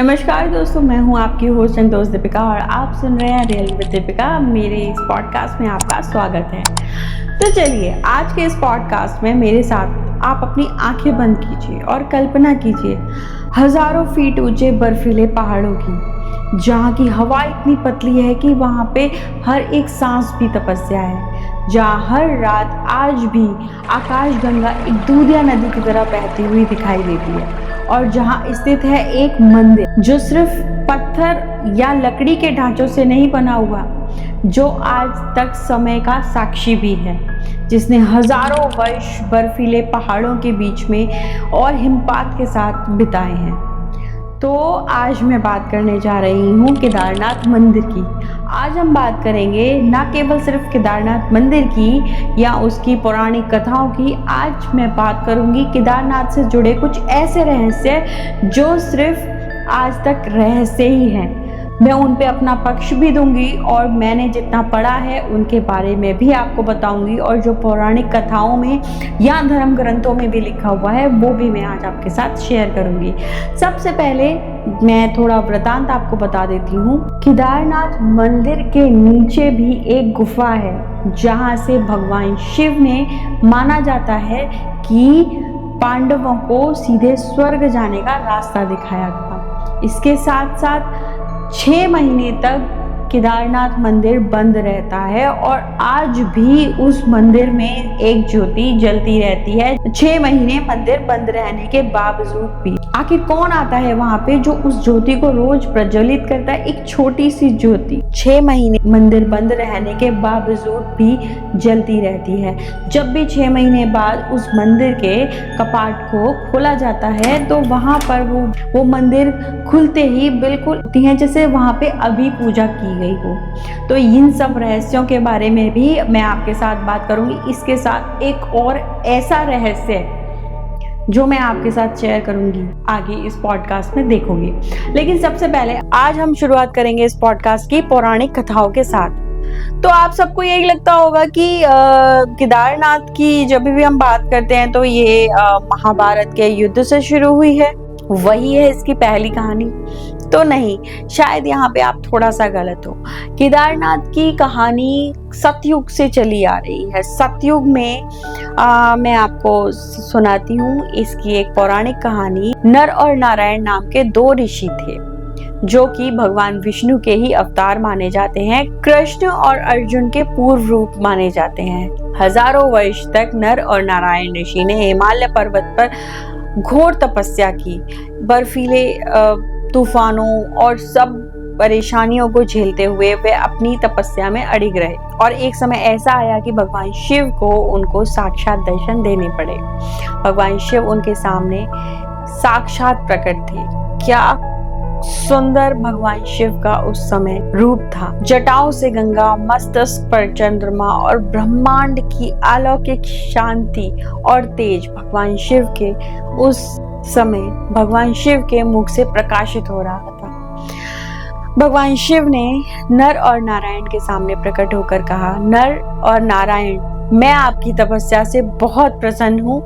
नमस्कार दोस्तों, मैं हूं आपकी होस्ट एंड दोस्त दीपिका और आप सुन रहे हैं रियल विद दीपिका। मेरे इस पॉडकास्ट में आपका स्वागत है। तो चलिए, आज के इस पॉडकास्ट में मेरे साथ आप अपनी आंखें बंद कीजिए और कल्पना कीजिए हजारों फीट ऊंचे बर्फीले पहाड़ों की, जहाँ की हवा इतनी पतली है कि वहाँ पे हर एक सांस भी तपस्या है, जहाँ हर रात आज भी आकाशगंगा एक दूधिया नदी की तरह बहती हुई दिखाई देती है, और जहाँ स्थित है एक मंदिर जो सिर्फ पत्थर या लकड़ी के ढांचों से नहीं बना हुआ, जो आज तक समय का साक्षी भी है, जिसने हजारों वर्ष बर्फीले पहाड़ों के बीच में और हिमपात के साथ बिताए हैं। तो आज मैं बात करने जा रही हूँ केदारनाथ मंदिर की। आज हम बात करेंगे न केवल सिर्फ केदारनाथ मंदिर की या उसकी पौराणिक कथाओं की, आज मैं बात करूँगी केदारनाथ से जुड़े कुछ ऐसे रहस्य जो सिर्फ आज तक रहस्य ही हैं। मैं उन पे अपना पक्ष भी दूंगी और मैंने जितना पढ़ा है उनके बारे में भी आपको बताऊंगी, और जो पौराणिक कथाओं में या धर्म ग्रंथों में भी लिखा हुआ है वो भी मैं आज आपके साथ शेयर करूंगी। सबसे पहले मैं थोड़ा वृतांत आपको बता देती हूँ। केदारनाथ मंदिर के नीचे भी एक गुफा है, जहाँ से भगवान शिव ने माना जाता है कि पांडवों को सीधे स्वर्ग जाने का रास्ता दिखाया था। इसके साथ साथ 6 महीने तक केदारनाथ मंदिर बंद रहता है और आज भी उस मंदिर में एक ज्योति जलती रहती है 6 महीने मंदिर बंद रहने के बावजूद भी। आखिर कौन आता है वहां पे जो उस ज्योति को रोज प्रज्वलित करता है? एक छोटी सी ज्योति 6 महीने मंदिर बंद रहने के बावजूद भी जलती रहती है। जब भी 6 महीने बाद उस मंदिर के कपाट को खोला जाता है तो वहां पर वो मंदिर खुलते ही बिल्कुल होती है जैसे वहां पे अभी पूजा की गई हो। तो इन सब रहस्यों के बारे में भी मैं आपके साथ बात करूंगी। इसके साथ एक और ऐसा रहस्य जो मैं आपके साथ शेयर करूंगी आगे इस पॉडकास्ट में देखोगे। लेकिन सबसे पहले आज हम शुरुआत करेंगे इस पॉडकास्ट की पौराणिक कथाओं के साथ। तो आप सबको यही लगता होगा कि केदारनाथ की जब भी हम बात करते हैं तो ये महाभारत के युद्ध से शुरू हुई है, वही है इसकी पहली कहानी। तो नहीं, शायद यहाँ पे आप थोड़ा सा गलत हो। केदारनाथ की कहानी सतयुग से चली आ रही है। सतयुग में मैं आपको सुनाती हूँ इसकी एक पौराणिक कहानी। नर और नारायण नाम के 2 ऋषि थे जो कि भगवान विष्णु के ही अवतार माने जाते हैं। कृष्ण और अर्जुन के पूर्व रूप माने जाते हैं। हजारों वर्ष तक नर और नारायण ऋषि ने हिमालय पर्वत पर घोर तपस्या की। बर्फीले तूफानों और सब परेशानियों को झेलते हुए वे अपनी तपस्या में अड़िग रहे, और एक समय ऐसा आया कि भगवान शिव को उनको साक्षात दर्शन देने पड़े। भगवान शिव उनके सामने साक्षात प्रकट थे। क्या सुंदर भगवान शिव का उस समय रूप था। जटाओं से गंगा, मस्तक पर चंद्रमा और ब्रह्मांड की अलौकिक शांति और तेज भगवान शिव के उस समय भगवान शिव के मुख से प्रकाशित हो रहा था। भगवान शिव ने नर और नारायण के सामने प्रकट होकर कहा, नर और नारायण, मैं आपकी तपस्या से बहुत प्रसन्न हूँ।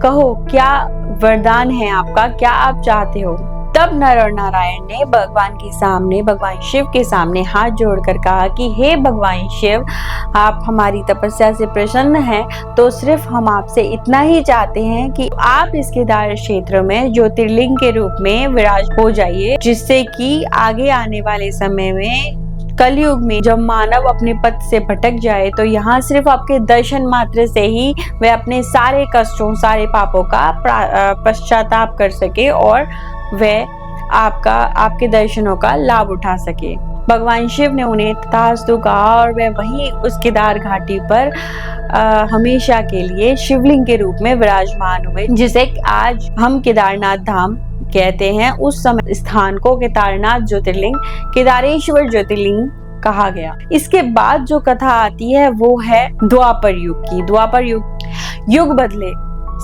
कहो क्या वरदान है आपका, क्या आप चाहते हो? तब नर और नारायण ने भगवान शिव के सामने हाथ जोड़कर कहा कि हे भगवान शिव, आप हमारी तपस्या से प्रसन्न हैं, तो सिर्फ हम आपसे इतना ही चाहते हैं कि आप इस केदार क्षेत्र में ज्योतिर्लिंग के रूप में विराज हो जाइए, जिससे कि आगे आने वाले समय में कलयुग में जब मानव अपने पथ से भटक जाए तो यहाँ सिर्फ आपके दर्शन मात्र से ही वे अपने सारे कष्टों, सारे पापों का पश्चाताप कर सके और वह आपके दर्शनों का लाभ उठा सके। भगवान शिव ने उन्हें तथास्तु कहा और वह वहीं उस केदार घाटी पर हमेशा के लिए शिवलिंग के रूप में विराजमान हुए, जिसे आज हम केदारनाथ धाम कहते हैं। उस समय स्थान को केदारनाथ ज्योतिर्लिंग, केदारेश्वर ज्योतिर्लिंग कहा गया। इसके बाद जो कथा आती है वो है द्वापर युग की। द्वापर युग बदले,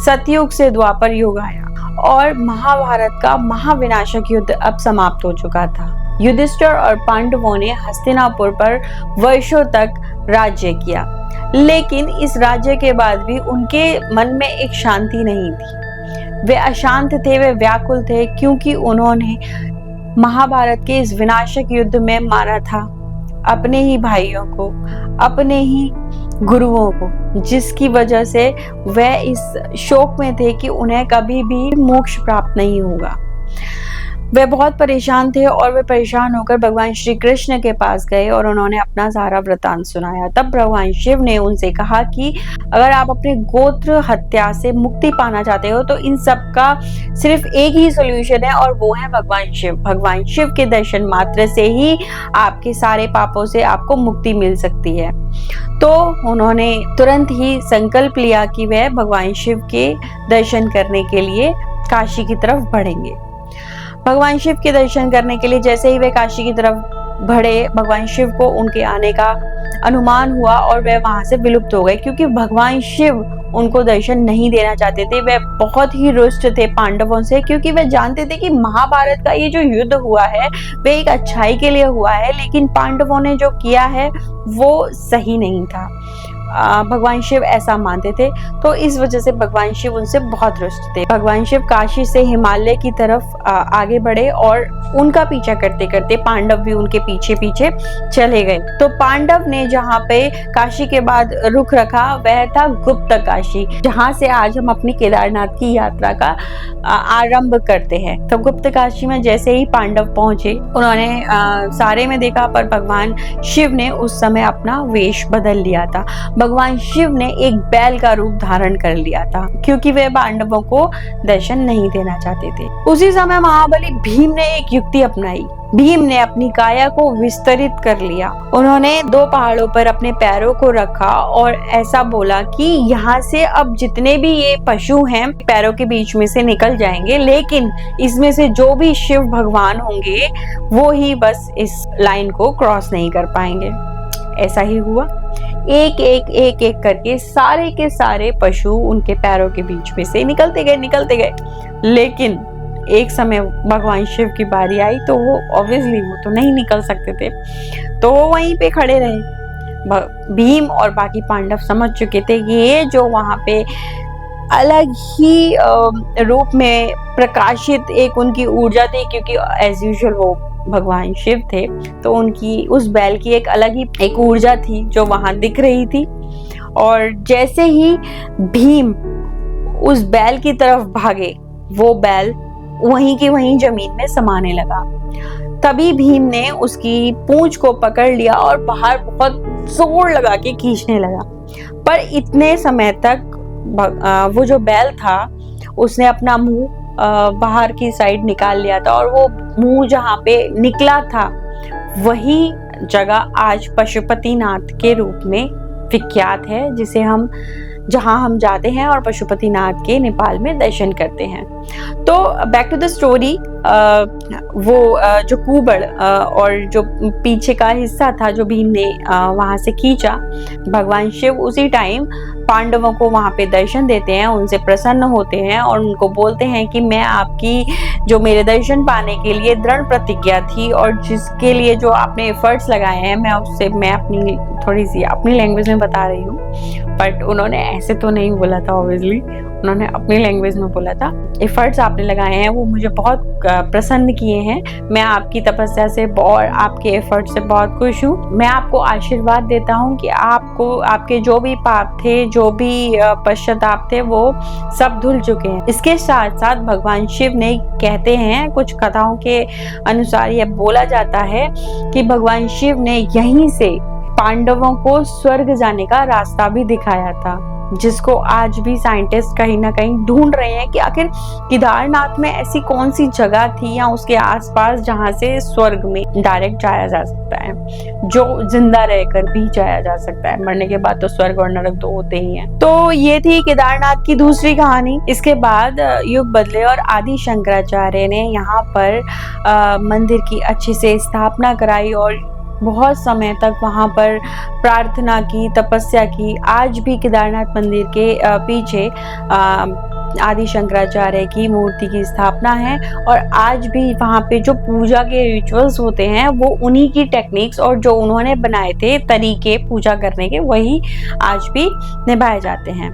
सतयुग से द्वापर युग आया और महाभारत का महाविनाशक युद्ध अब समाप्त हो चुका था। युधिष्ठिर और पांडवों ने हस्तिनापुर पर वर्षों तक राज्य किया, लेकिन इस राज्य के बाद भी उनके मन में एक शांति नहीं थी। वे अशांत थे, वे व्याकुल थे, क्योंकि उन्होंने महाभारत के इस विनाशक युद्ध में मारा था अपने ही भाइयों को, अपने ही गुरुओं को, जिसकी वजह से वह इस शोक में थे कि उन्हें कभी भी मोक्ष प्राप्त नहीं होगा। वे बहुत परेशान थे और वे परेशान होकर भगवान श्री कृष्ण के पास गए और उन्होंने अपना सारा वृतांत सुनाया। तब भगवान शिव ने उनसे कहा कि अगर आप अपने गोत्र हत्या से मुक्ति पाना चाहते हो तो इन सब का सिर्फ एक ही सॉल्यूशन है और वो है भगवान शिव। भगवान शिव के दर्शन मात्र से ही आपके सारे पापों से आपको मुक्ति मिल सकती है। तो उन्होंने तुरंत ही संकल्प लिया कि वह भगवान शिव के दर्शन करने के लिए काशी की तरफ बढ़ेंगे। भगवान शिव के दर्शन करने के लिए जैसे ही वे काशी की तरफ बढ़े, भगवान शिव को उनके आने का अनुमान हुआ और वे वहां से विलुप्त हो गए, क्योंकि भगवान शिव उनको दर्शन नहीं देना चाहते थे। वे बहुत ही रुष्ट थे पांडवों से, क्योंकि वे जानते थे कि महाभारत का ये जो युद्ध हुआ है वे एक अच्छाई के लिए हुआ है, लेकिन पांडवों ने जो किया है वो सही नहीं था। भगवान शिव ऐसा मानते थे, तो इस वजह से भगवान शिव उनसे बहुत रुष्ट थे। भगवान शिव काशी से हिमालय की तरफ आगे बढ़े और उनका पीछा करते करते पांडव भी उनके पीछे पीछे चले गए। तो पांडव ने जहाँ पे काशी के बाद रुख रखा वह था गुप्त काशी, जहाँ से आज हम अपनी केदारनाथ की यात्रा का आरंभ करते हैं। तो गुप्त काशी में जैसे ही पांडव पहुंचे, उन्होंने सारे में देखा, पर भगवान शिव ने उस समय अपना वेश बदल लिया था। भगवान शिव ने एक बैल का रूप धारण कर लिया था, क्योंकि वे पांडवों को दर्शन नहीं देना चाहते थे। उसी समय महाबली भीम ने एक युक्ति अपनाई। भीम ने अपनी काया को विस्तरित कर लिया। उन्होंने 2 पहाड़ों पर अपने पैरों को रखा और ऐसा बोला कि यहाँ से अब जितने भी ये पशु हैं पैरों के बीच में से निकल जाएंगे, लेकिन इसमें से जो भी शिव भगवान होंगे वो ही बस इस लाइन को क्रॉस नहीं कर पाएंगे। ऐसा ही हुआ। एक एक करके सारे के सारे पशु उनके पैरों के बीच में से निकलते गए। लेकिन एक समय भगवान शिव की बारी आई तो वो ऑब्वियसली वो तो नहीं निकल सकते थे, तो वो वहीं पे खड़े रहे। भीम और बाकी पांडव समझ चुके थे कि ये जो वहां पे अलग ही रूप में प्रकाशित एक उनकी ऊर्जा थी, क्योंकि एज यूजुअल वो भगवान शिव थे, तो उनकी उस बैल की एक अलग ही एक ऊर्जा थी जो वहां दिख रही थी। और जैसे ही भीम उस बैल की तरफ भागे, वो बैल वहीं की वहीं जमीन में समाने लगा। तभी भीम ने उसकी पूंछ को पकड़ लिया और बाहर बहुत जोर लगा के खींचने लगा, पर इतने समय तक वो जो बैल था उसने अपना मुंह बाहर की साइड निकाल लिया था, और वो मुंह जहाँ पे निकला था वही जगह आज पशुपतिनाथ के रूप में विख्यात है, जहाँ हम जाते हैं और पशुपतिनाथ के नेपाल में दर्शन करते हैं। तो बैक टू द स्टोरी, वो जो कुबड़ और जो पीछे का हिस्सा था जो भीम ने वहां से खींचा, भगवान शिव उसी टाइम पांडवों को वहां पे दर्शन देते हैं, उनसे प्रसन्न होते हैं और उनको बोलते हैं कि मैं आपकी जो मेरे दर्शन पाने के लिए दृढ़ प्रतिज्ञा थी और जिसके लिए जो आपने एफर्ट्स लगाए हैं, मैं अपनी थोड़ी सी अपनी लैंग्वेज में बता रही हूँ, बट उन्होंने ऐसे तो नहीं बोला था, ऑब्वियसली उन्होंने अपनी लैंग्वेज में बोला था। एफर्ट्स आपने लगाए हैं वो मुझे बहुत प्रसन्न किए हैं, मैं आपकी तपस्या से और आपके एफर्ट से बहुत खुश हूँ। मैं आपको आशीर्वाद देता हूँ कि आपके जो भी पाप थे, जो भी पश्चाताप थे, वो सब धुल चुके हैं। इसके साथ साथ भगवान शिव ने कहते हैं, कुछ कथाओं के अनुसार यह बोला जाता है कि भगवान शिव ने यहीं से पांडवों को स्वर्ग जाने का रास्ता भी दिखाया था, जिसको आज भी साइंटिस्ट कहीं ना कहीं ढूंढ रहे हैं कि आखिर केदारनाथ में ऐसी कौन सी जगह थी या उसके आसपास जहां से स्वर्ग में डायरेक्ट जाया जा सकता है, जो जिंदा रहकर भी जाया जा सकता है। मरने के बाद तो स्वर्ग और नरक दो होते ही हैं। तो ये थी केदारनाथ की दूसरी कहानी। इसके बाद युग बदले और आदि शंकराचार्य ने यहाँ पर मंदिर की अच्छे से स्थापना कराई और बहुत समय तक वहां पर प्रार्थना की, तपस्या की। आज भी केदारनाथ मंदिर के पीछे आदि शंकराचार्य की मूर्ति की स्थापना है और आज भी वहाँ पे जो पूजा के रिचुअल्स होते हैं वो उन्हीं की टेक्निक्स और जो उन्होंने बनाए थे तरीके पूजा करने के वही आज भी निभाए जाते हैं।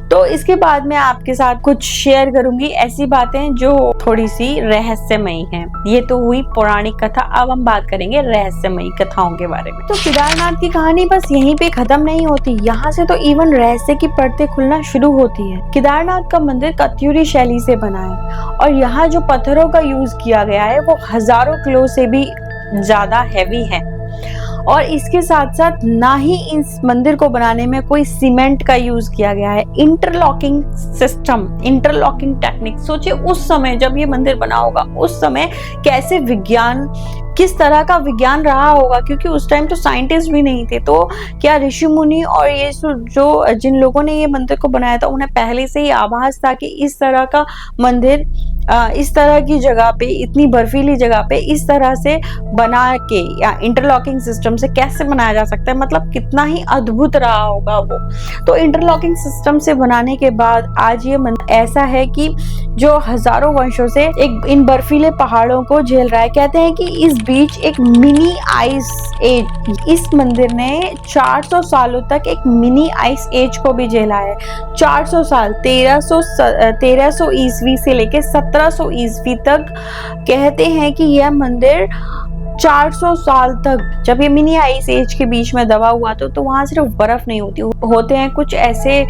तो इसके बाद मैं आपके साथ कुछ शेयर करूंगी ऐसी बातें जो थोड़ी सी रहस्यमयी हैं। ये तो हुई पौराणिक कथा, अब हम बात करेंगे रहस्यमयी कथाओं के बारे में। तो केदारनाथ की कहानी बस यहीं पे खत्म नहीं होती, यहाँ से तो इवन रहस्य की परतें खुलना शुरू होती है। केदारनाथ का मंदिर कत्यूरी शैली से बना है और यहाँ जो पत्थरों का यूज किया गया है वो हजारों किलो से भी ज्यादा हैवी है और इसके साथ साथ ना ही इस मंदिर को बनाने में कोई सीमेंट का यूज किया गया है। इंटरलॉकिंग सिस्टम, इंटरलॉकिंग टेक्निक, सोचिए उस समय जब ये मंदिर बना होगा उस समय कैसे विज्ञान, किस तरह का विज्ञान रहा होगा, क्योंकि उस टाइम तो साइंटिस्ट भी नहीं थे। तो क्या ऋषि मुनि और ये जो जिन लोगों ने ये मंदिर को बनाया था उन्हें पहले से ही आभास था कि इस तरह का मंदिर इस तरह की जगह पे, इतनी बर्फीली जगह पे इस तरह से बना के या इंटरलॉकिंग सिस्टम से कैसे बनाया जा सकता है, मतलब कितना ही अद्भुत रहा होगा वो। तो इंटरलॉकिंग सिस्टम से बनाने के बाद आज ये मंदिर ऐसा है कि जो हजारों वर्षों से एक इन बर्फीले पहाड़ों को झेल रहा है। कहते हैं कि इस बीच एक मिनी आइस एज, इस मंदिर ने 400 सालों तक एक मिनी आइस एज को भी झेला है। 400 साल, 1300 ईस्वी से लेके 1700 ईस्वी तक कहते हैं कि यह मंदिर 400 साल तक, जब ये मिनी आइस एज के बीच में दबा हुआ तो वहां सिर्फ बर्फ नहीं होते हैं कुछ ऐसे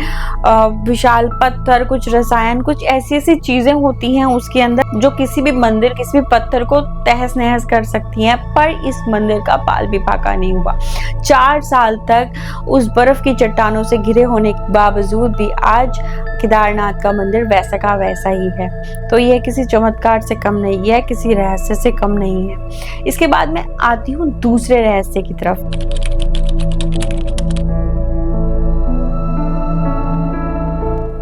विशाल पत्थर, कुछ रसायन, कुछ ऐसी चीजें होती हैं उसके अंदर जो किसी भी मंदिर, किसी भी पत्थर को तहस नहस कर सकती हैं। पर इस मंदिर का पाल भी पाका नहीं हुआ। 4 साल तक उस बर्फ की चट्टानों से घिरे होने के बावजूद भी आज केदारनाथ का मंदिर वैसा का वैसा ही है। तो यह किसी चमत्कार से कम नहीं है, किसी रहस्य से कम नहीं है। इसके बाद मैं आती हूँ दूसरे रहस्य की तरफ।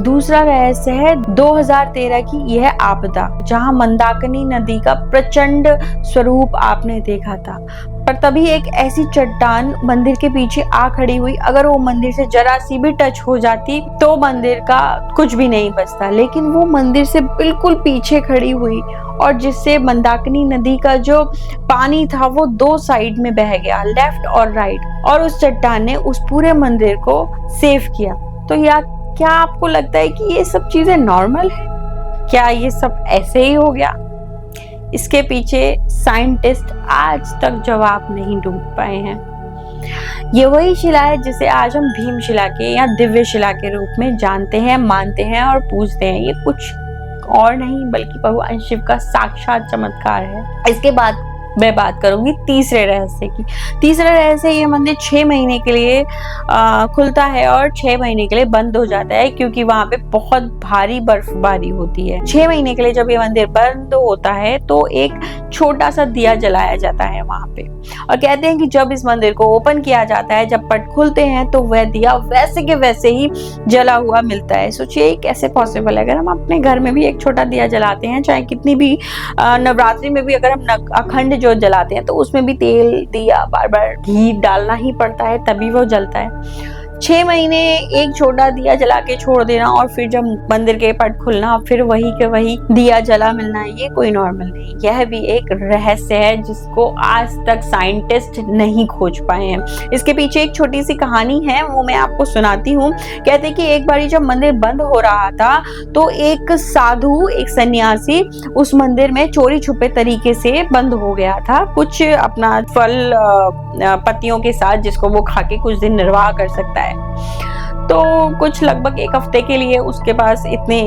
दूसरा रहस्य है 2013 की यह आपदा, जहां मंदाकिनी नदी का प्रचंड स्वरूप आपने देखा था। पर तभी एक ऐसी चट्टान मंदिर के पीछे आ खड़ी हुई। अगर वो मंदिर से जरा सी भी टच हो जाती तो मंदिर का कुछ भी नहीं बचता, लेकिन वो मंदिर से बिल्कुल पीछे खड़ी हुई और जिससे मंदाकिनी नदी का जो पानी था वो 2 साइड में बह गया, लेफ्ट और राइट, और उस चट्टान ने उस पूरे मंदिर को सेव किया। तो क्या आपको लगता है कि ये सब चीजें नॉर्मल है? क्या ये सब ऐसे ही हो गया? इसके पीछे साइंटिस्ट आज तक जवाब नहीं ढूंढ पाए हैं। ये वही शिला है जिसे आज हम भीम शिला के या दिव्य शिला के रूप में जानते हैं, मानते हैं और पूजते हैं। ये कुछ और नहीं बल्कि भगवान शिव का साक्षात चमत्कार है। इसके बाद मैं बात करूंगी तीसरे रहस्य की। तीसरा रहस्य, ये मंदिर 6 महीने के लिए खुलता है और 6 महीने के लिए बंद हो जाता है क्योंकि वहां पे बहुत भारी बर्फबारी होती है। 6 महीने के लिए जब ये मंदिर बंद होता है तो एक छोटा सा दिया जलाया जाता है वहां पे, और कहते हैं कि जब इस मंदिर को ओपन किया जाता है, जब पट खुलते हैं तो वह दिया वैसे के वैसे ही जला हुआ मिलता है। सोचिए कैसे पॉसिबल है? अगर हम अपने घर में भी एक छोटा दिया जलाते हैं, चाहे कितनी भी नवरात्रि में भी अगर हम अखंड जो जलाते हैं तो उसमें भी तेल, दिया, बार बार घी डालना ही पड़ता है तभी वो जलता है। 6 महीने एक छोटा दिया जला के छोड़ देना और फिर जब मंदिर के पट खुलना फिर वही के वही दिया जला मिलना, ये कोई नॉर्मल नहीं। यह भी एक रहस्य है जिसको आज तक साइंटिस्ट नहीं खोज पाए हैं। इसके पीछे एक छोटी सी कहानी है, वो मैं आपको सुनाती हूँ। कहते हैं कि एक बारी जब मंदिर बंद हो रहा था तो एक साधु, एक सन्यासी उस मंदिर में चोरी छुपे तरीके से बंद हो गया था, कुछ अपना फल पत्तियों के साथ, जिसको वो खा के कुछ दिन निर्वाह कर सकता है। तो कुछ लगभग 1 हफ्ते के लिए उसके पास इतने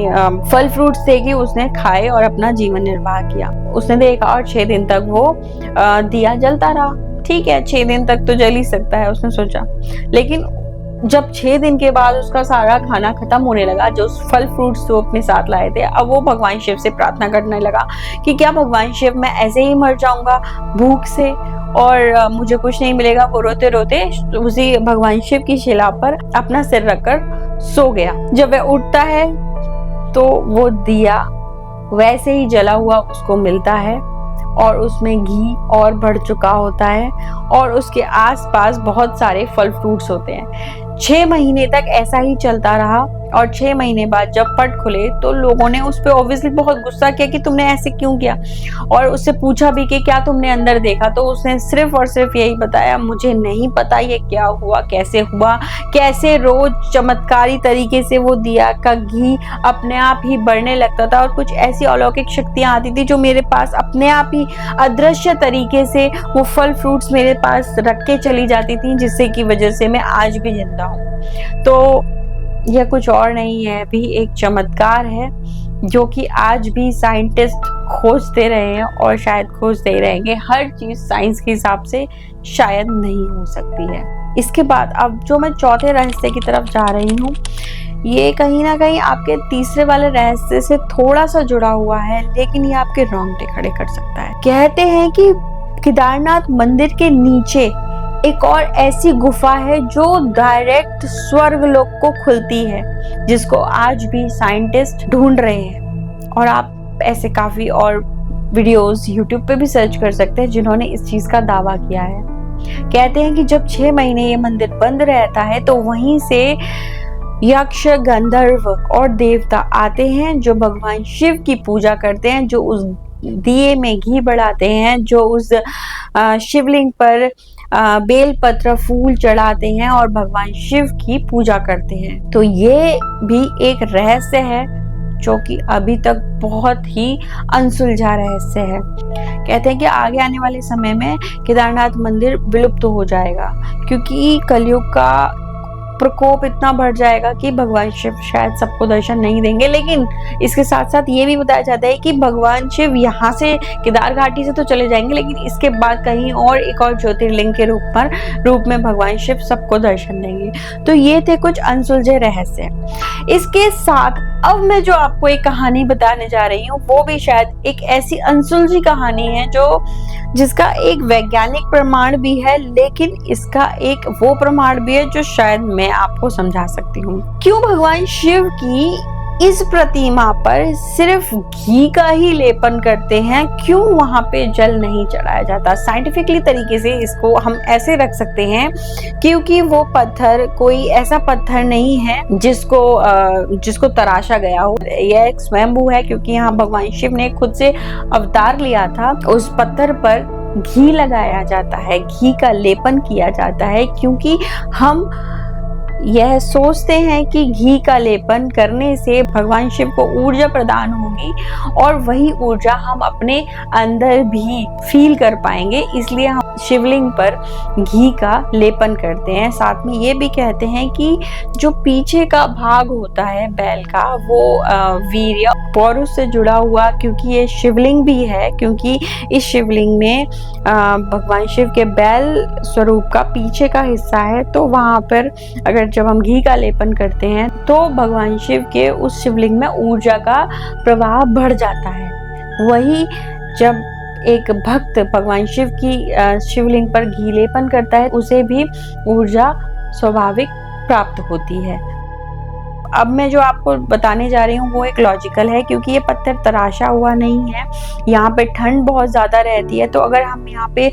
फल फ्रूट्स थे कि उसने खाए और अपना जीवन निर्वाह किया। उसने देखा और 6 दिन तक वो दिया जलता रहा। ठीक है, 6 दिन तक तो जल ही सकता है, उसने सोचा। लेकिन जब 6 दिन के बाद उसका सारा खाना खत्म होने लगा, जो फल फ्रूट्स तो अपने साथ लाए थे, अब वो भगवान शिव से प्रार्थना करने लगा कि क्या भगवान शिव मैं ऐसे ही मर जाऊंगा भूख से और मुझे कुछ नहीं मिलेगा। वो रोते रोते उसी भगवान शिव की शिला पर अपना सिर रखकर सो गया। जब वह उठता है तो वो दिया वैसे ही जला हुआ उसको मिलता है और उसमें घी और बढ़ चुका होता है और उसके आसपास बहुत सारे फल फ्रूट्स होते हैं। 6 महीने तक ऐसा ही चलता रहा और 6 महीने बाद जब पट खुले तो लोगों ने उस पे ऑब्वियसली बहुत गुस्सा किया कि तुमने ऐसे क्यों किया, और उससे पूछा भी कि क्या तुमने अंदर देखा, तो उसने सिर्फ और सिर्फ यही बताया, मुझे नहीं पता ये क्या हुआ, कैसे रोज चमत्कारी तरीके से वो दिया का घी अपने आप ही बढ़ने लगता था और कुछ ऐसी अलौकिक शक्तियां आती थी जो मेरे पास अपने आप ही अदृश्य तरीके से वो फल फ्रूट्स मेरे पास रख के चली जाती थी, जिससे की वजह से मैं आज भी जिंदा हूँ। तो यह कुछ और नहीं है, भी एक चमत्कार है जो कि आज भी साइंटिस्ट खोजते रहे हैं और शायद खोजते ही रहेंगे। हर चीज साइंस के हिसाब से शायद नहीं हो सकती है। इसके बाद अब जो मैं चौथे रहस्य की तरफ जा रही हूँ, ये कहीं ना कहीं आपके तीसरे वाले रहस्य से थोड़ा सा जुड़ा हुआ है, लेकिन ये आपके रोंगटे खड़े कर सकता है। कहते हैं कि केदारनाथ मंदिर के नीचे एक और ऐसी गुफा है जो डायरेक्ट स्वर्ग लोक को खुलती है, जिसको आज भी साइंटिस्ट ढूंढ रहे हैं। और आप ऐसे काफी और वीडियोस YouTube पे भी सर्च कर सकते हैं जिन्होंने इस चीज का दावा किया है। कहते हैं कि जब 6 महीने ये मंदिर बंद रहता है तो वहीं से यक्ष, गंधर्व और देवता आते हैं जो भगवान शिव की पूजा करते हैं, जो उस दिए में घी बढ़ाते हैं, जो उस शिवलिंग पर बेलपत्र फूल चढ़ाते हैं और भगवान शिव की पूजा करते हैं। तो ये भी एक रहस्य है जो कि अभी तक बहुत ही अनसुलझा रहस्य है। कहते हैं कि आगे आने वाले समय में केदारनाथ मंदिर विलुप्त हो जाएगा, क्योंकि कलयुग का प्रकोप इतना बढ़ जाएगा कि भगवान शिव शायद सबको दर्शन नहीं देंगे। लेकिन इसके साथ साथ ये भी बताया जाता है कि भगवान शिव यहाँ से केदार घाटी से तो चले जाएंगे, लेकिन इसके बाद कहीं और एक और ज्योतिर्लिंग के रूप में भगवान शिव सबको दर्शन देंगे। तो ये थे कुछ अनसुलझे रहस्य। इसके साथ अब मैं जो आपको एक कहानी बताने जा रही हूँ वो भी शायद एक ऐसी अनसुलझी कहानी है जिसका एक वैज्ञानिक प्रमाण भी है, लेकिन इसका एक वो प्रमाण भी है जो शायद मैं आपको समझा सकती हूँ। क्यों भगवान शिव की इस प्रतिमा पर सिर्फ घी का ही लेपन करते हैं, क्यों वहां पे जल नहीं चढ़ाया जाता? साइंटिफिकली तरीके से इसको हम ऐसे रख सकते हैं, क्योंकि वो पत्थर कोई ऐसा पत्थर नहीं है जिसको तराशा गया हो। यह एक स्वयंभू है, क्योंकि यहाँ भगवान शिव ने खुद से अवतार लिया था। उस पत्थर पर घी लगाया जाता है, घी का लेपन किया जाता है, क्योंकि हम यह सोचते हैं कि घी का लेपन करने से भगवान शिव को ऊर्जा प्रदान होगी और वही ऊर्जा हम अपने अंदर भी फील कर पाएंगे, इसलिए हम शिवलिंग पर घी का लेपन करते हैं। साथ में ये भी कहते हैं कि जो पीछे का भाग होता है बैल का, वो वीर्य पौरुष से जुड़ा हुआ, क्योंकि ये शिवलिंग भी है, क्योंकि इस शिवलिंग में भगवान शिव के बैल स्वरूप का पीछे का हिस्सा है। तो वहां पर अगर जब हम घी का लेपन करते हैं तो भगवान शिव के उस शिवलिंग में ऊर्जा का प्रवाह बढ़ जाता है। वही जब एक भक्त भगवान शिव की शिवलिंग पर घी लेपन करता है, उसे भी ऊर्जा स्वाभाविक प्राप्त होती है। अब मैं जो आपको बताने जा रही हूँ वो एक लॉजिकल है, क्योंकि ये पत्थर तराशा हुआ नहीं है। यहाँ पे ठंड बहुत ज्यादा रहती है, तो अगर हम यहाँ पे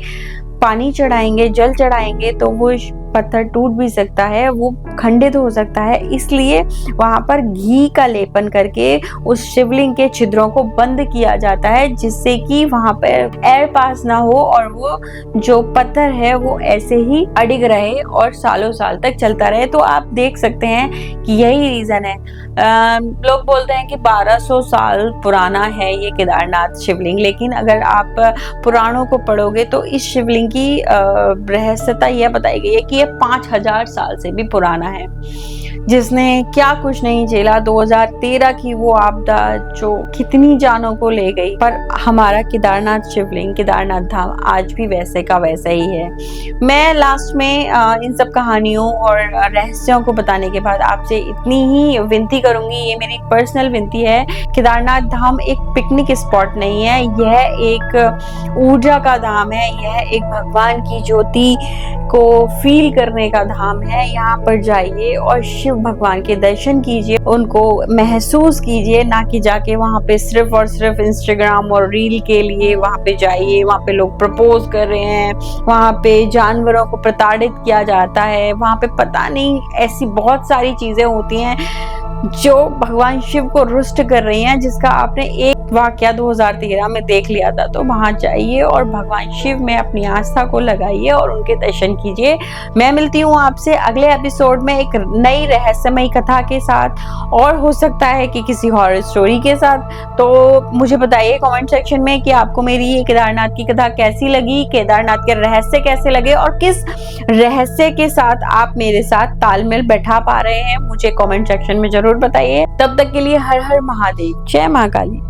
पानी चढ़ाएंगे, जल चढ़ाएंगे, तो वो पत्थर टूट भी सकता है, वो खंडित हो सकता है। इसलिए वहां पर घी का लेपन करके उस शिवलिंग के छिद्रों को बंद किया जाता है, जिससे कि वहां पर एयर पास ना हो और वो जो पत्थर है वो ऐसे ही अडिग रहे और सालों साल तक चलता रहे। तो आप देख सकते हैं कि यही रीजन है। लोग बोलते हैं कि 1200 साल पुराना है ये केदारनाथ शिवलिंग, लेकिन अगर आप पुराणों को पढ़ोगे तो इस शिवलिंग की रहस्यता यह बताई गई है कि 5000 साल से भी पुराना है, जिसने क्या कुछ नहीं झेला। 2013 की वो आपदा जो कितनी जानों को ले गई, पर हमारा केदारनाथ शिवलिंग, केदारनाथ धाम आज भी वैसे का वैसा ही है। मैं लास्ट में इन सब कहानियों और रहस्यों को बताने के बाद आपसे इतनी ही विनती करूंगी, ये मेरी पर्सनल विनती है। केदारनाथ धाम एक पिकनिक स्पॉट नहीं है, यह एक ऊर्जा का धाम है, यह एक भगवान की ज्योति को फील करने का धाम है। यहाँ पर जाइए और शिव भगवान के दर्शन कीजिए, उनको महसूस कीजिए, ना कि जाके वहाँ पे सिर्फ और सिर्फ इंस्टाग्राम और रील के लिए वहाँ पे जाइए। वहाँ पे लोग प्रपोज कर रहे हैं, वहाँ पे जानवरों को प्रताड़ित किया जाता है, वहाँ पे पता नहीं ऐसी बहुत सारी चीजें होती हैं जो भगवान शिव को रुष्ट कर रही हैं, जिसका आपने एक वाकया 2013 में देख लिया था, तो वहां जाइए और भगवान शिव में अपनी आस्था को लगाइए और उनके दर्शन कीजिए। मैं मिलती हूँ आपसे अगले एपिसोड में एक नई रहस्यमयी कथा के साथ, और हो सकता है कि किसी हॉरर स्टोरी के साथ। तो मुझे बताइए कमेंट सेक्शन में कि आपको मेरी ये केदारनाथ की कथा कैसी लगी, केदारनाथ के रहस्य कैसे लगे, और किस रहस्य के साथ आप मेरे साथ तालमेल बैठा पा रहे हैं, मुझे कमेंट सेक्शन में जरूर बताइए। तब तक के लिए हर हर महादेव, जय महाकाली।